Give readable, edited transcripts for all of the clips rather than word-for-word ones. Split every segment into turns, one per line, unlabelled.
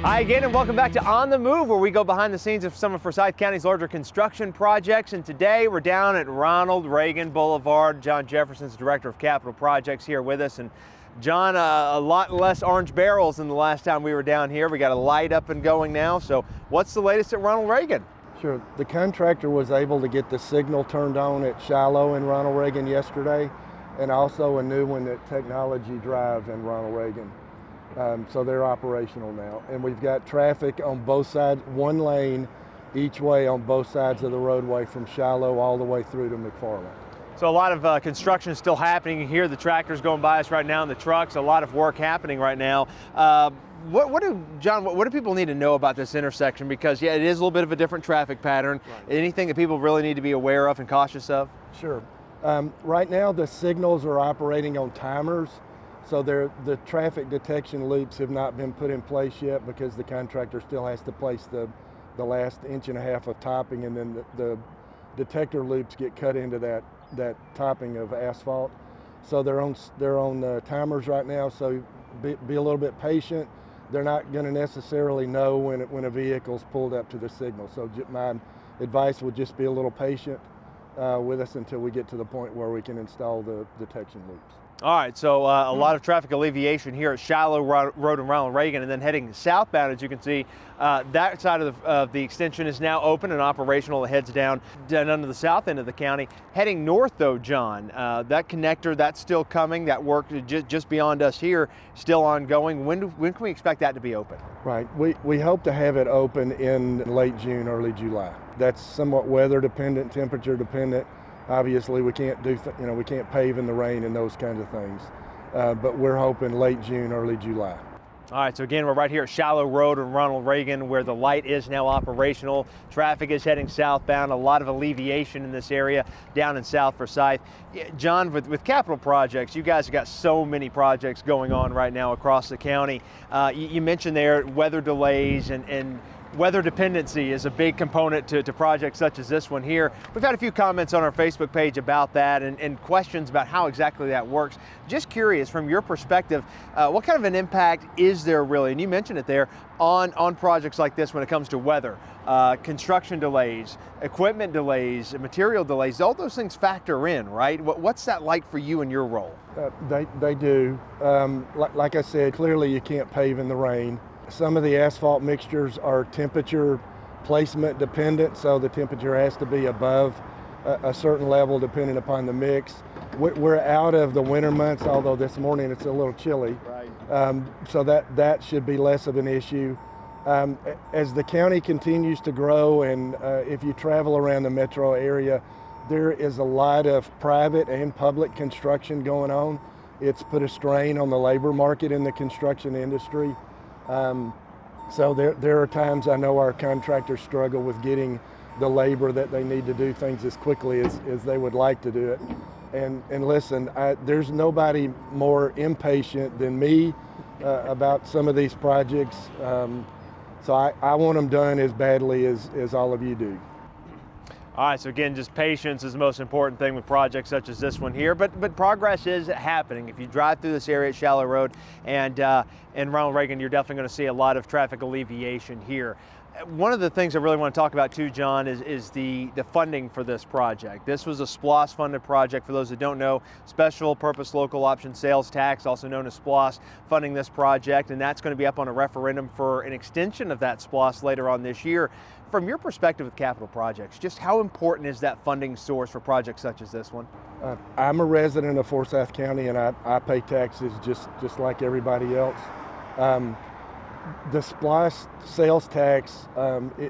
Hi again, and welcome back to On the Move, where we go behind the scenes of some of Forsyth County's larger construction projects. And today we're down at Ronald Reagan Boulevard. John Jefferson's Director of Capital Projects here with us. And John, a lot less orange barrels than the last time we were down here. We got a light up and going now. So what's the latest at Ronald Reagan?
Sure. The contractor was able to get the signal turned on at Shiloh and Ronald Reagan yesterday, and also a new one at Technology Drive in Ronald Reagan. So they're operational now. And we've got traffic on both sides, one lane each way on both sides of the roadway from Shiloh all the way through to McFarland.
So a lot of construction is still happening. You hear the tractors going by us right now and the trucks, a lot of work happening right now. What do people need to know about this intersection? Because yeah, it is a little bit of a different traffic pattern. Right. Anything that people really need to be aware of and cautious of?
Sure. Right now the signals are operating on timers. So the traffic detection loops have not been put in place yet because the contractor still has to place the last inch and a half of topping, and then the detector loops get cut into that topping of asphalt. So they're on timers right now, so be a little bit patient. They're not going to necessarily know when a vehicle's pulled up to the signal. So my advice would just be a little patient with us until we get to the point where we can install the detection loops.
All right, so a lot of traffic alleviation here at Shiloh Road and Ronald Reagan, and then heading southbound, as you can see, that side of the extension is now open and operational. It heads down under the south end of the county. Heading north, though, John, that connector, that's still coming. That work just beyond us here, still ongoing. When can we expect that to be open? Right,
we hope to have it open in late June, early July. That's somewhat weather dependent, temperature dependent. Obviously, we can't we can't pave in the rain and those kinds of things, but we're hoping late June, early July.
All right, so again, we're right here at Shiloh Road and Ronald Reagan, where the light is now operational. Traffic is heading southbound. A lot of alleviation in this area down in South Forsyth. John, with capital projects, you guys have got so many projects going on right now across the county. You mentioned there weather delays and weather dependency is a big component to projects such as this one here. We've had a few comments on our Facebook page about that and questions about how exactly that works. Just curious, from your perspective, what kind of an impact is there really, and you mentioned it there, on projects like this when it comes to weather, construction delays, equipment delays, material delays, all those things factor in, right? What's that like for you in your role?
They do. Like I said, clearly you can't pave in the rain. Some of the asphalt mixtures are temperature placement dependent, so the temperature has to be above a certain level depending upon the mix. We're out of the winter months, although this morning it's a little chilly. Right. So that should be less of an issue. As the county continues to grow, and if you travel around the metro area, there is a lot of private and public construction going on. It's put a strain on the labor market in the construction industry. So there are times I know our contractors struggle with getting the labor that they need to do things as quickly as they would like to do it. And listen, there's nobody more impatient than me about some of these projects. So I want them done as badly as all of you do.
All right, so again, just patience is the most important thing with projects such as this one here, but progress is happening. If you drive through this area at Shiloh Road and Ronald Reagan, you're definitely going to see a lot of traffic alleviation here. One of the things I really want to talk about too, John, is the funding for this project. This was a SPLOST funded project. For those that don't know, Special Purpose Local Option Sales Tax, also known as SPLOST, funding this project, and that's going to be up on a referendum for an extension of that SPLOST later on this year. From your perspective with capital projects, just how important is that funding source for projects such as this one?
I'm a resident of Forsyth County, and I pay taxes just like everybody else. The SPLOST sales tax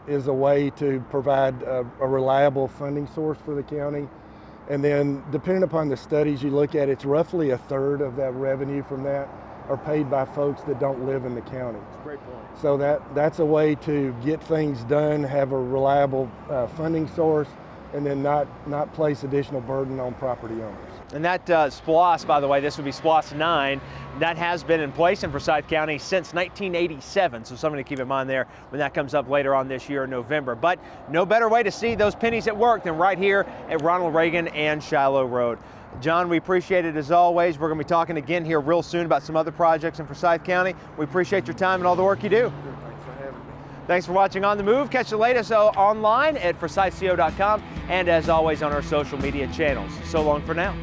is a way to provide a reliable funding source for the county. And then depending upon the studies you look at, it's roughly a third of that revenue from that are paid by folks that don't live in the county.
That's a great point.
So that's a way to get things done, have a reliable funding source, and then not place additional burden on property owners.
And that SPLOST, by the way, this would be SPLOST 9, that has been in place in Forsyth County since 1987, so something to keep in mind there when that comes up later on this year in November. But no better way to see those pennies at work than right here at Ronald Reagan and Shiloh Road. John, we appreciate it as always. We're going to be talking again here real soon about some other projects in Forsyth County. We appreciate your time and all the work you do.
Thanks,
Thanks for watching On the Move. Catch the latest online at forsythco.com and as always on our social media channels. So long for now.